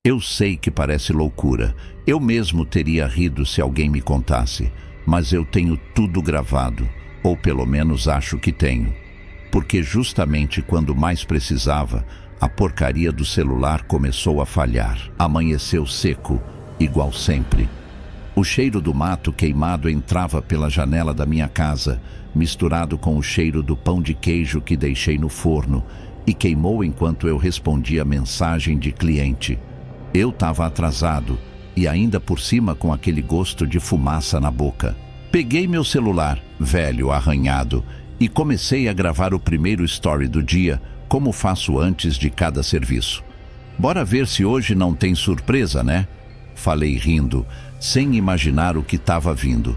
Eu sei que parece loucura. Eu mesmo teria rido se alguém me contasse. Mas eu tenho tudo gravado. Ou pelo menos acho que tenho. Porque justamente quando mais precisava, a porcaria do celular começou a falhar. Amanheceu seco, igual sempre. O cheiro do mato queimado entrava pela janela da minha casa, misturado com o cheiro do pão de queijo que deixei no forno, e queimou enquanto eu respondia a mensagem de cliente. Eu estava atrasado, e ainda por cima com aquele gosto de fumaça na boca. Peguei meu celular, velho, arranhado, e comecei a gravar o primeiro story do dia, como faço antes de cada serviço. Bora ver se hoje não tem surpresa, né? Falei rindo, sem imaginar o que estava vindo.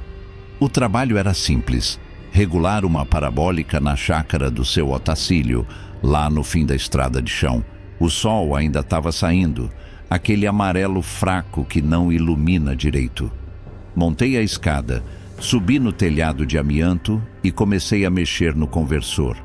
O trabalho era simples: regular uma parabólica na chácara do seu Otacílio, lá no fim da estrada de chão. O sol ainda estava saindo, aquele amarelo fraco que não ilumina direito. Montei a escada, subi no telhado de amianto e comecei a mexer no conversor.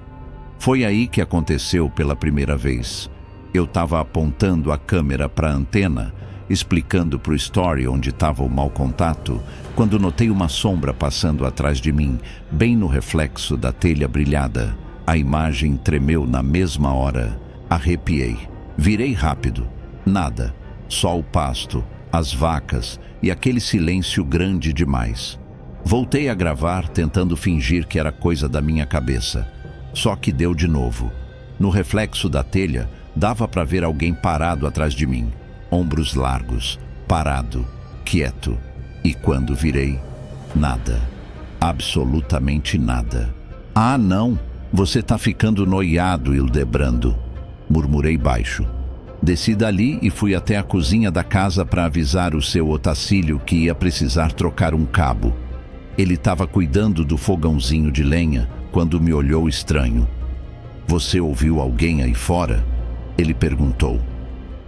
Foi aí que aconteceu pela primeira vez. Eu estava apontando a câmera para a antena, explicando para o story onde estava o mau contato, quando notei uma sombra passando atrás de mim, bem no reflexo da telha brilhada. A imagem tremeu na mesma hora. Arrepiei. Virei rápido. Nada. Só o pasto, as vacas e aquele silêncio grande demais. Voltei a gravar, tentando fingir que era coisa da minha cabeça. Só que deu de novo. No reflexo da telha, dava para ver alguém parado atrás de mim. Ombros largos, parado, quieto. E quando virei, nada. Absolutamente nada. Ah, não! Você tá ficando noiado, Hildebrando, murmurei baixo. Desci dali e fui até a cozinha da casa para avisar o seu Otacílio que ia precisar trocar um cabo. Ele estava cuidando do fogãozinho de lenha quando me olhou estranho. Você ouviu alguém aí fora? Ele perguntou.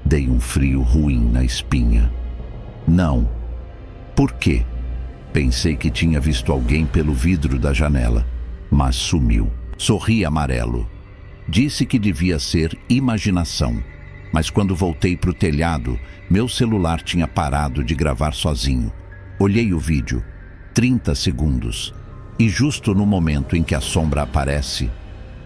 Dei um frio ruim na espinha. Não. Por quê? Pensei que tinha visto alguém pelo vidro da janela, mas sumiu. Sorri amarelo. Disse que devia ser imaginação, mas quando voltei para o telhado, meu celular tinha parado de gravar sozinho. Olhei o vídeo. 30 segundos. E justo no momento em que a sombra aparece,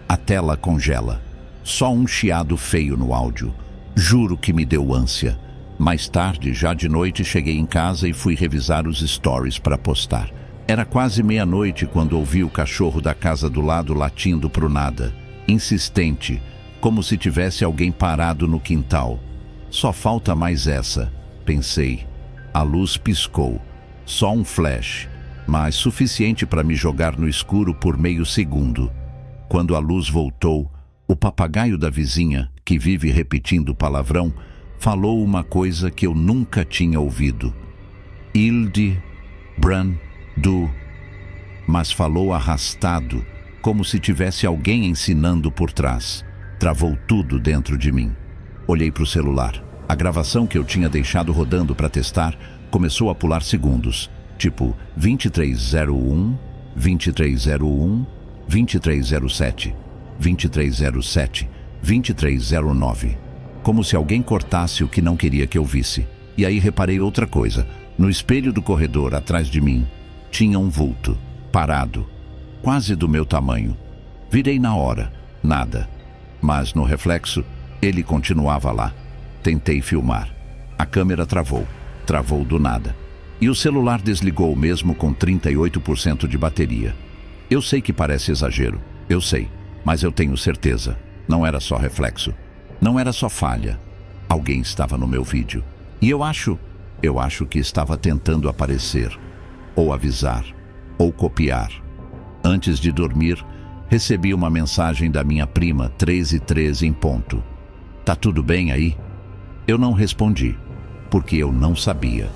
a tela congela. Só um chiado feio no áudio. Juro que me deu ânsia. Mais tarde, já de noite, cheguei em casa e fui revisar os stories para postar. Era quase meia-noite quando ouvi o cachorro da casa do lado latindo pro nada. Insistente, como se tivesse alguém parado no quintal. Só falta mais essa, pensei. A luz piscou. Só um flash, mas suficiente para me jogar no escuro por meio segundo. Quando a luz voltou, o papagaio da vizinha, que vive repetindo palavrão, falou uma coisa que eu nunca tinha ouvido. Hildebrando, mas falou arrastado, como se tivesse alguém ensinando por trás. Travou tudo dentro de mim. Olhei para o celular. A gravação que eu tinha deixado rodando para testar começou a pular segundos, tipo 2301, 2301, 2307, 2307, 2309. Como se alguém cortasse o que não queria que eu visse. E aí reparei outra coisa. No espelho do corredor, atrás de mim, tinha um vulto, parado, quase do meu tamanho. Virei na hora, nada. Mas no reflexo, ele continuava lá. Tentei filmar. A câmera travou do nada. E o celular desligou mesmo com 38% de bateria. Eu sei que parece exagero, eu sei, mas eu tenho certeza. Não era só reflexo. Não era só falha. Alguém estava no meu vídeo. E eu acho que estava tentando aparecer, ou avisar, ou copiar. Antes de dormir, recebi uma mensagem da minha prima, 13h13 em ponto. Tá tudo bem aí? Eu não respondi, porque eu não sabia.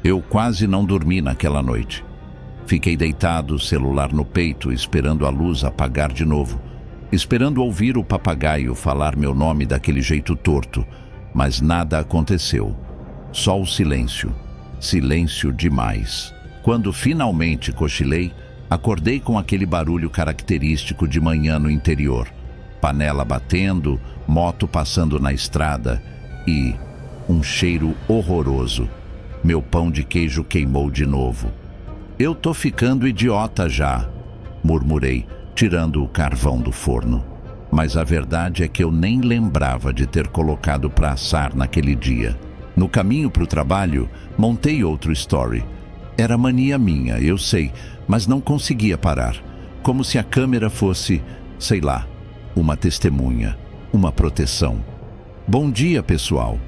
Eu quase não dormi naquela noite. Fiquei deitado, celular no peito, esperando a luz apagar de novo. Esperando ouvir o papagaio falar meu nome daquele jeito torto, mas nada aconteceu. Só o silêncio. Silêncio demais. Quando finalmente cochilei, acordei com aquele barulho característico de manhã no interior. panela batendo, moto passando na estrada e um cheiro horroroso. Meu pão de queijo queimou de novo. Eu tô ficando idiota já, murmurei, tirando o carvão do forno. Mas a verdade é que eu nem lembrava de ter colocado para assar naquele dia. No caminho para o trabalho, montei outro story. Era mania minha, eu sei, mas não conseguia parar. Como se a câmera fosse, sei lá, uma testemunha, uma proteção. Bom dia, pessoal.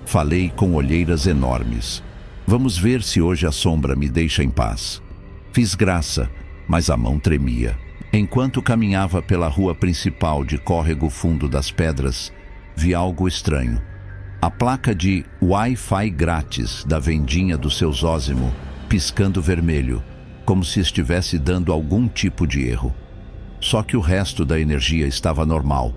Falei com olheiras enormes. Vamos ver se hoje a sombra me deixa em paz. Fiz graça, mas a mão tremia. Enquanto caminhava pela rua principal de Córrego Fundo das Pedras, vi algo estranho. A placa de Wi-Fi grátis da vendinha do seu Zósimo piscando vermelho, como se estivesse dando algum tipo de erro. Só que o resto da energia estava normal.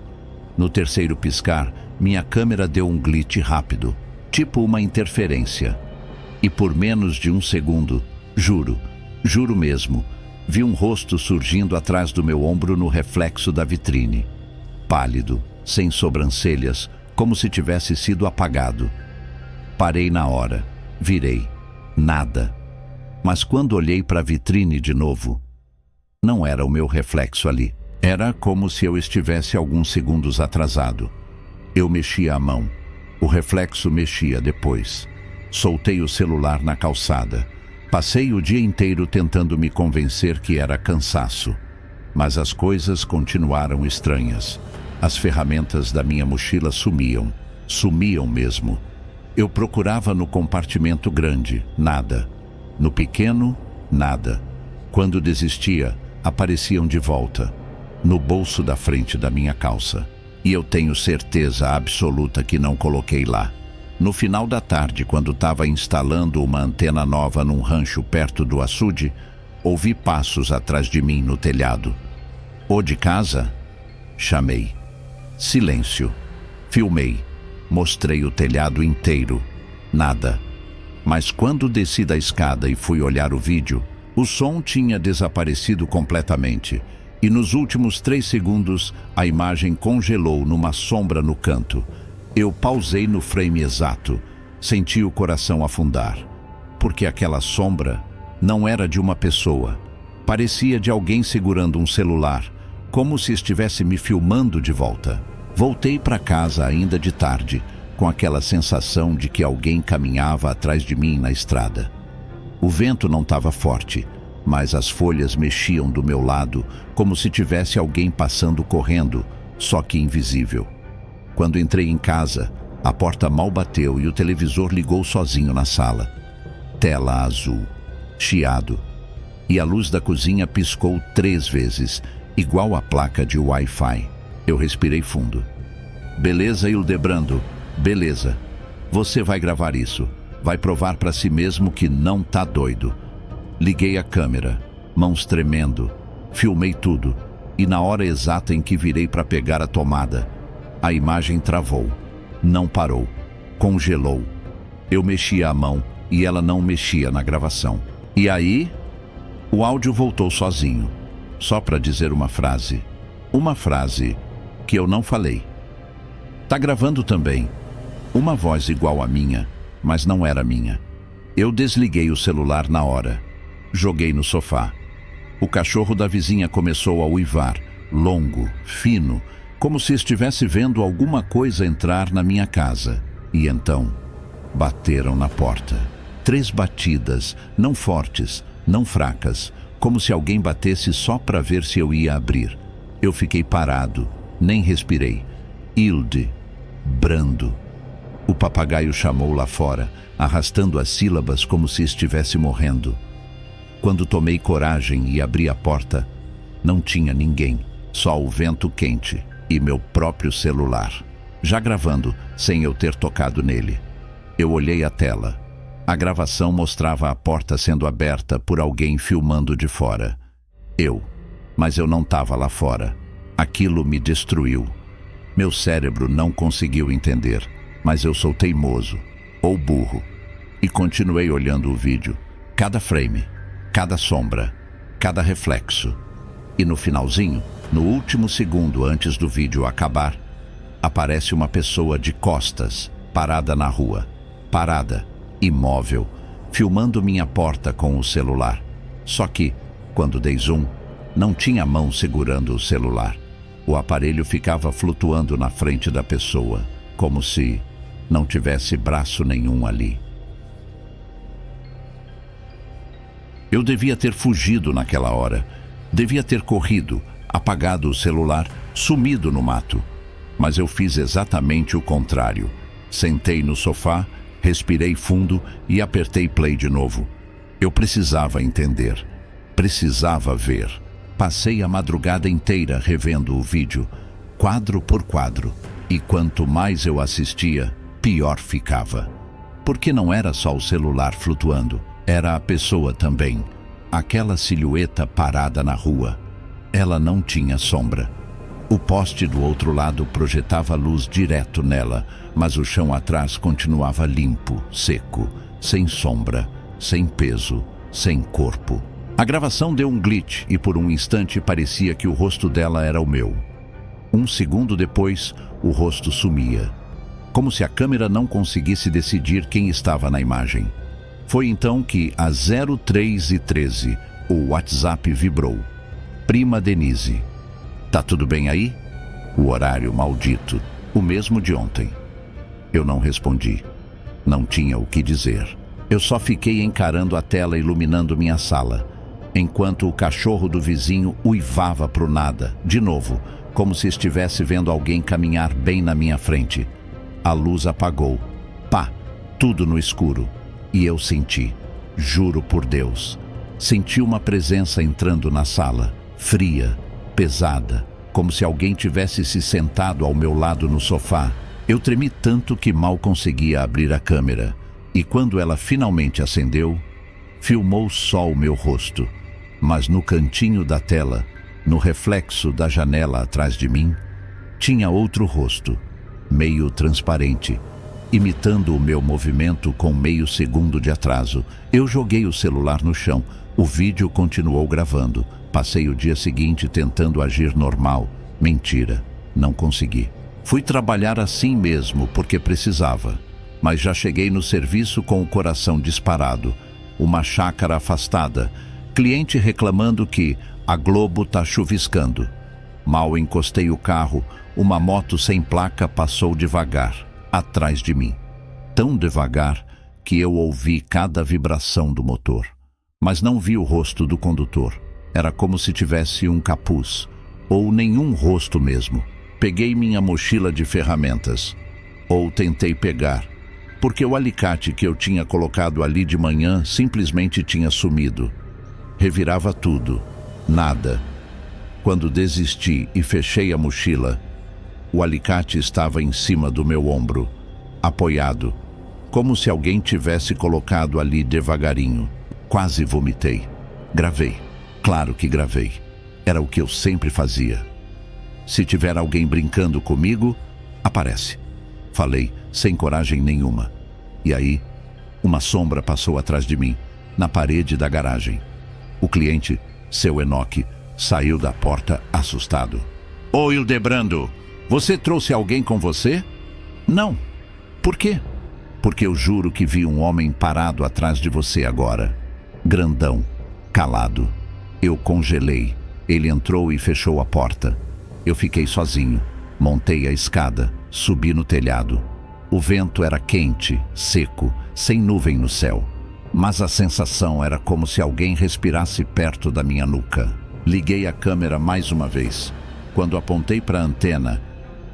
No terceiro piscar, minha câmera deu um glitch rápido, tipo uma interferência. E por menos de um segundo, juro mesmo, vi um rosto surgindo atrás do meu ombro no reflexo da vitrine. Pálido, sem sobrancelhas, como se tivesse sido apagado. Parei na hora, virei. Nada. Mas quando olhei para a vitrine de novo, não era o meu reflexo ali. Era como se eu estivesse alguns segundos atrasado. Eu mexia a mão. O reflexo mexia depois. Soltei o celular na calçada. Passei o dia inteiro tentando me convencer que era cansaço. Mas as coisas continuaram estranhas. As ferramentas da minha mochila sumiam. Sumiam mesmo. Eu procurava no compartimento grande, nada. No pequeno, nada. Quando desistia, apareciam de volta. No bolso da frente da minha calça. E eu tenho certeza absoluta que não coloquei lá. No final da tarde, quando estava instalando uma antena nova num rancho perto do açude, ouvi passos atrás de mim no telhado. "Ô de casa?" Chamei. Silêncio. Filmei. Mostrei o telhado inteiro. Nada. Mas quando desci da escada e fui olhar o vídeo, o som tinha desaparecido completamente. E nos últimos 3 segundos, a imagem congelou numa sombra no canto. Eu pausei no frame exato. Senti o coração afundar. Porque aquela sombra não era de uma pessoa. Parecia de alguém segurando um celular, como se estivesse me filmando de volta. Voltei para casa ainda de tarde, com aquela sensação de que alguém caminhava atrás de mim na estrada. O vento não estava forte, mas as folhas mexiam do meu lado, como se tivesse alguém passando correndo, só que invisível. Quando entrei em casa, a porta mal bateu e o televisor ligou sozinho na sala. Tela azul, chiado. E a luz da cozinha piscou 3 vezes, igual a placa de Wi-Fi. Eu respirei fundo. "Beleza, Hildebrando, beleza. Você vai gravar isso. Vai provar para si mesmo que não tá doido." Liguei a câmera, mãos tremendo. Filmei tudo. E na hora exata em que virei para pegar a tomada, a imagem travou. Não parou. Congelou. Eu mexia a mão e ela não mexia na gravação. E aí, o áudio voltou sozinho. Só para dizer uma frase. Uma frase que eu não falei. Tá gravando também. Uma voz igual à minha, mas não era minha. Eu desliguei o celular na hora. Joguei no sofá. O cachorro da vizinha começou a uivar, longo, fino, como se estivesse vendo alguma coisa entrar na minha casa. E então, bateram na porta. 3 batidas, não fortes, não fracas, como se alguém batesse só para ver se eu ia abrir. Eu fiquei parado, nem respirei. Hilde, brando. O papagaio chamou lá fora, arrastando as sílabas como se estivesse morrendo. Quando tomei coragem e abri a porta, não tinha ninguém, só o vento quente e meu próprio celular, já gravando sem eu ter tocado nele. Eu olhei a tela. A gravação mostrava a porta sendo aberta por alguém filmando de fora. Mas eu não estava lá fora. Aquilo me destruiu. Meu cérebro não conseguiu entender, mas eu sou teimoso, ou burro, e continuei olhando o vídeo, cada frame, cada sombra, cada reflexo. E no finalzinho, No último segundo antes do vídeo acabar, aparece uma pessoa de costas, parada na rua. Parada, imóvel, filmando minha porta com o celular. Só que, quando dei zoom, não tinha mão segurando o celular. O aparelho ficava flutuando na frente da pessoa, como se não tivesse braço nenhum ali. Eu devia ter fugido naquela hora. Devia ter corrido, apagado o celular, sumido no mato. Mas eu fiz exatamente o contrário. Sentei no sofá, respirei fundo e apertei play de novo. Eu precisava entender. Precisava ver. Passei a madrugada inteira revendo o vídeo, quadro por quadro. E quanto mais eu assistia, pior ficava. Porque não era só o celular flutuando, era a pessoa também. Aquela silhueta parada na rua. Ela não tinha sombra. O poste do outro lado projetava luz direto nela, mas o chão atrás continuava limpo, seco, sem sombra, sem peso, sem corpo. A gravação deu um glitch e por um instante parecia que o rosto dela era o meu. Um segundo depois, o rosto sumia, como se a câmera não conseguisse decidir quem estava na imagem. Foi então que, às 03h13, o WhatsApp vibrou. Prima Denise. Tá tudo bem aí? O horário maldito, o mesmo de ontem. Eu não respondi. Não tinha o que dizer. Eu só fiquei encarando a tela iluminando minha sala, enquanto o cachorro do vizinho uivava pro nada, de novo, como se estivesse vendo alguém caminhar bem na minha frente. A luz apagou. Pá! Tudo no escuro. E eu senti, juro por Deus, senti uma presença entrando na sala, fria, pesada, como se alguém tivesse se sentado ao meu lado no sofá. Eu tremi tanto que mal conseguia abrir a câmera, e quando ela finalmente acendeu, filmou só o meu rosto, mas no cantinho da tela, no reflexo da janela atrás de mim, tinha outro rosto, meio transparente, imitando o meu movimento com meio segundo de atraso. Eu joguei o celular no chão, o vídeo continuou gravando. Passei o dia seguinte tentando agir normal. Mentira, não consegui. Fui trabalhar assim mesmo porque precisava, mas já cheguei no serviço com o coração disparado, uma chácara afastada, cliente reclamando que a Globo tá chuviscando. Mal encostei o carro, uma moto sem placa passou devagar, atrás de mim. Tão devagar que eu ouvi cada vibração do motor, mas não vi o rosto do condutor. Era como se tivesse um capuz, ou nenhum rosto mesmo. Peguei minha mochila de ferramentas, ou tentei pegar, porque o alicate que eu tinha colocado ali de manhã simplesmente tinha sumido. Revirava tudo, nada. Quando desisti e fechei a mochila, o alicate estava em cima do meu ombro, apoiado, como se alguém tivesse colocado ali devagarinho. Quase vomitei. Gravei. Claro que gravei. Era o que eu sempre fazia. Se tiver alguém brincando comigo, aparece. Falei, sem coragem nenhuma. E aí, uma sombra passou atrás de mim, na parede da garagem. O cliente, seu Enoque, saiu da porta assustado. Ô Hildebrando, você trouxe alguém com você? Não. Por quê? Porque eu juro que vi um homem parado atrás de você agora. Grandão, calado. Eu congelei. Ele entrou e fechou a porta. Eu fiquei sozinho. Montei a escada, subi no telhado. O vento era quente, seco, sem nuvem no céu. Mas a sensação era como se alguém respirasse perto da minha nuca. Liguei a câmera mais uma vez. Quando apontei para a antena,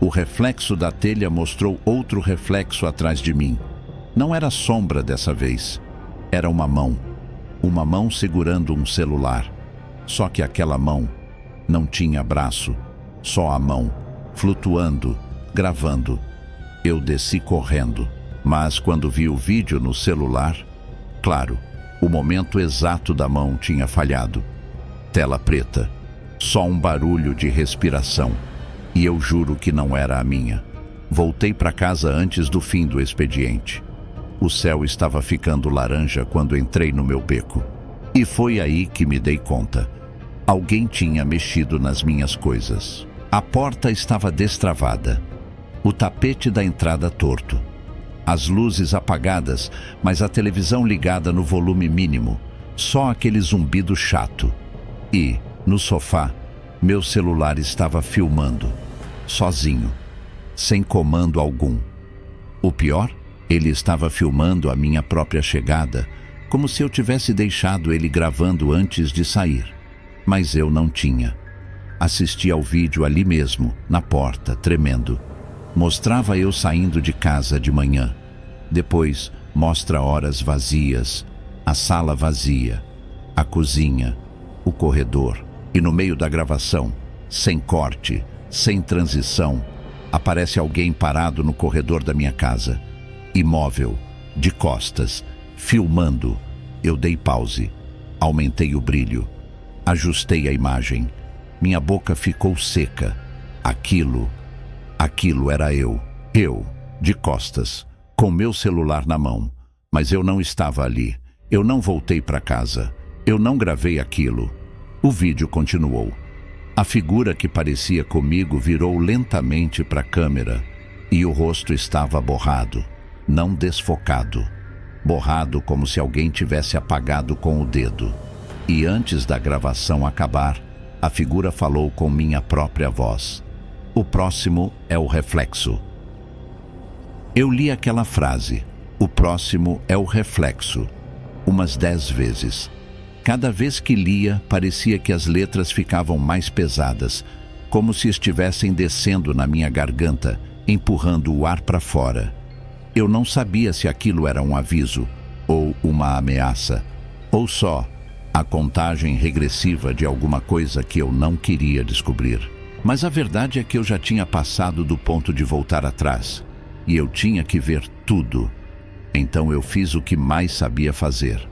o reflexo da telha mostrou outro reflexo atrás de mim. Não era sombra dessa vez. Era uma mão segurando um celular. Só que aquela mão não tinha braço, só a mão, flutuando, gravando. Eu desci correndo, mas quando vi o vídeo no celular, claro, o momento exato da mão tinha falhado. Tela preta, só um barulho de respiração, e eu juro que não era a minha. Voltei para casa antes do fim do expediente. O céu estava ficando laranja quando entrei no meu beco. E foi aí que me dei conta. Alguém tinha mexido nas minhas coisas. A porta estava destravada. O tapete da entrada torto. As luzes apagadas, mas a televisão ligada no volume mínimo. Só aquele zumbido chato. E, no sofá, meu celular estava filmando. Sozinho. Sem comando algum. O pior? Ele estava filmando a minha própria chegada, como se eu tivesse deixado ele gravando antes de sair. Mas eu não tinha. Assisti ao vídeo ali mesmo, na porta, tremendo. Mostrava eu saindo de casa de manhã. Depois, mostra horas vazias, a sala vazia, a cozinha, o corredor. E no meio da gravação, sem corte, sem transição, aparece alguém parado no corredor da minha casa. Imóvel, de costas, filmando. Eu dei pause, aumentei o brilho, ajustei a imagem. Minha boca ficou seca. Aquilo era eu. Eu, de costas, com meu celular na mão. Mas eu não estava ali. Eu não voltei para casa. Eu não gravei aquilo. O vídeo continuou. A figura que parecia comigo virou lentamente para a câmera e o rosto estava borrado, não desfocado. Borrado como se alguém tivesse apagado com o dedo. E antes da gravação acabar, a figura falou com minha própria voz. O próximo é o reflexo. Eu li aquela frase, o próximo é o reflexo, umas 10 vezes. Cada vez que lia, parecia que as letras ficavam mais pesadas, como se estivessem descendo na minha garganta, empurrando o ar para fora. Eu não sabia se aquilo era um aviso, ou uma ameaça, ou só a contagem regressiva de alguma coisa que eu não queria descobrir. Mas a verdade é que eu já tinha passado do ponto de voltar atrás, e eu tinha que ver tudo. Então eu fiz o que mais sabia fazer.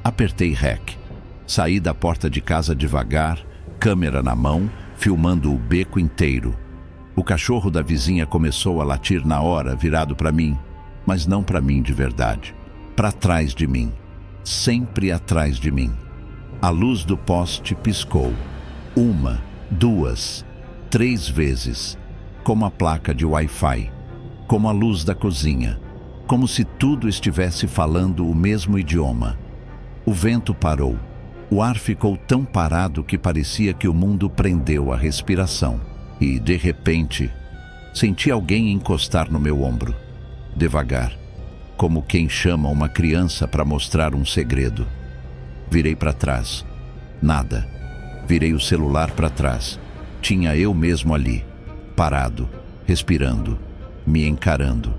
Apertei REC. Saí da porta de casa devagar, câmera na mão, filmando o beco inteiro. O cachorro da vizinha começou a latir na hora, virado para mim, mas não para mim de verdade. Para trás de mim. Sempre atrás de mim. A luz do poste piscou. 1, 2, 3 vezes. Como a placa de Wi-Fi. Como a luz da cozinha. Como se tudo estivesse falando o mesmo idioma. O vento parou. O ar ficou tão parado que parecia que o mundo prendeu a respiração. E, de repente, senti alguém encostar no meu ombro. Devagar, como quem chama uma criança para mostrar um segredo. Virei para trás. Nada. Virei o celular para trás. Tinha eu mesmo ali, parado, respirando, me encarando.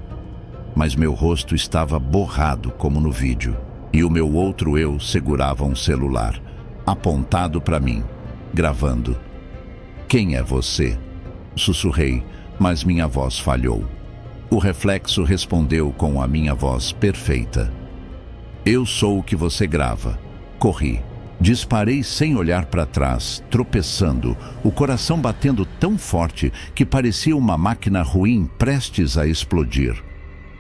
Mas meu rosto estava borrado como no vídeo. E o meu outro eu segurava um celular, apontado para mim, gravando. "Quem é você?" Sussurrei, mas minha voz falhou. O reflexo respondeu com a minha voz perfeita. "Eu sou o que você grava." Corri. Disparei sem olhar para trás, tropeçando, o coração batendo tão forte que parecia uma máquina ruim prestes a explodir.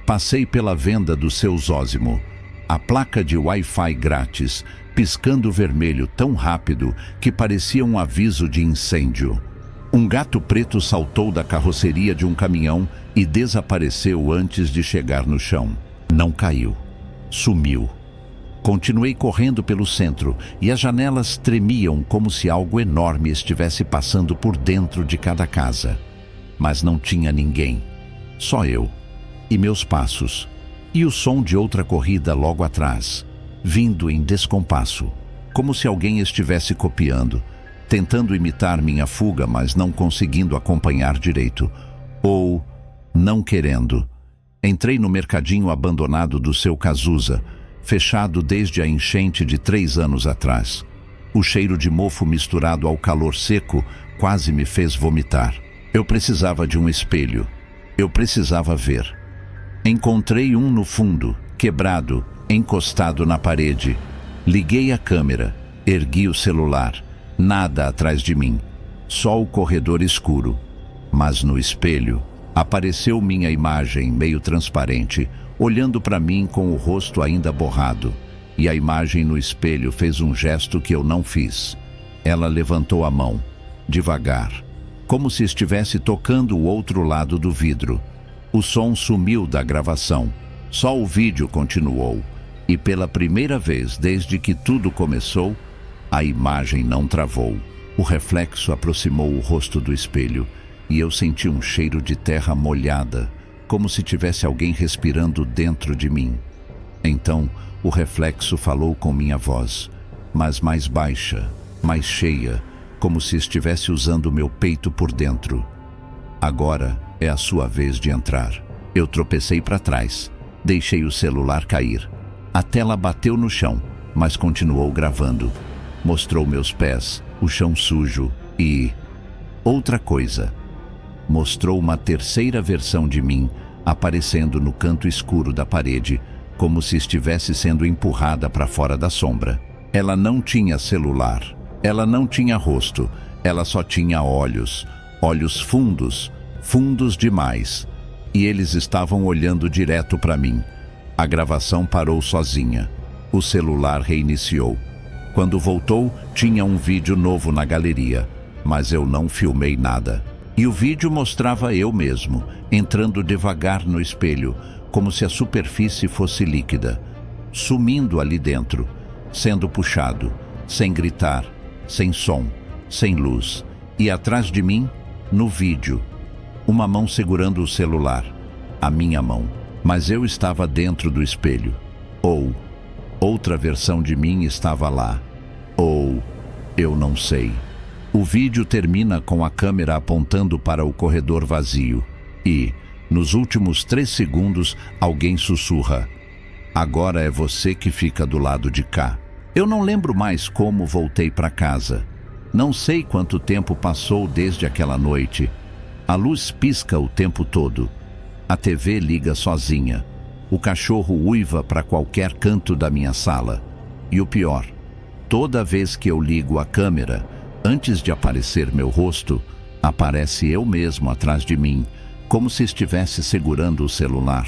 Passei pela venda do seu Zósimo. A placa de Wi-Fi grátis, piscando vermelho tão rápido que parecia um aviso de incêndio. Um gato preto saltou da carroceria de um caminhão e desapareceu antes de chegar no chão. Não caiu. Sumiu. Continuei correndo pelo centro e as janelas tremiam como se algo enorme estivesse passando por dentro de cada casa. Mas não tinha ninguém. Só eu. E meus passos. E o som de outra corrida logo atrás, vindo em descompasso, como se alguém estivesse copiando, tentando imitar minha fuga, mas não conseguindo acompanhar direito, ou não querendo. Entrei no mercadinho abandonado do seu Cazuza, fechado desde a enchente de 3 anos atrás. O cheiro de mofo misturado ao calor seco quase me fez vomitar. Eu precisava de um espelho. Eu precisava ver. Encontrei um no fundo, quebrado, encostado na parede. Liguei a câmera, ergui o celular. Nada atrás de mim, só o corredor escuro. Mas no espelho, apareceu minha imagem meio transparente, olhando para mim com o rosto ainda borrado. E a imagem no espelho fez um gesto que eu não fiz. Ela levantou a mão, devagar, como se estivesse tocando o outro lado do vidro. O som sumiu da gravação, só o vídeo continuou. E pela primeira vez desde que tudo começou, a imagem não travou. O reflexo aproximou o rosto do espelho e eu senti um cheiro de terra molhada, como se tivesse alguém respirando dentro de mim. Então, o reflexo falou com minha voz, mas mais baixa, mais cheia, como se estivesse usando meu peito por dentro. Agora é a sua vez de entrar. Eu tropecei para trás, deixei o celular cair. A tela bateu no chão, mas continuou gravando. Mostrou meus pés, o chão sujo e... outra coisa. Mostrou uma terceira versão de mim aparecendo no canto escuro da parede, como se estivesse sendo empurrada para fora da sombra. Ela não tinha celular, ela não tinha rosto, ela só tinha olhos, olhos fundos, fundos demais. E eles estavam olhando direto para mim. A gravação parou sozinha. O celular reiniciou. Quando voltou, tinha um vídeo novo na galeria, mas eu não filmei nada. E o vídeo mostrava eu mesmo, entrando devagar no espelho, como se a superfície fosse líquida, sumindo ali dentro, sendo puxado, sem gritar, sem som, sem luz. E atrás de mim, no vídeo, uma mão segurando o celular, a minha mão. Mas eu estava dentro do espelho. Ou outra versão de mim estava lá. Ou eu não sei. O vídeo termina com a câmera apontando para o corredor vazio. E, nos últimos 3 segundos, alguém sussurra: "Agora é você que fica do lado de cá." Eu não lembro mais como voltei para casa. Não sei quanto tempo passou desde aquela noite. A luz pisca o tempo todo. A TV liga sozinha. O cachorro uiva para qualquer canto da minha sala. E o pior, toda vez que eu ligo a câmera, antes de aparecer meu rosto, aparece eu mesmo atrás de mim, como se estivesse segurando o celular.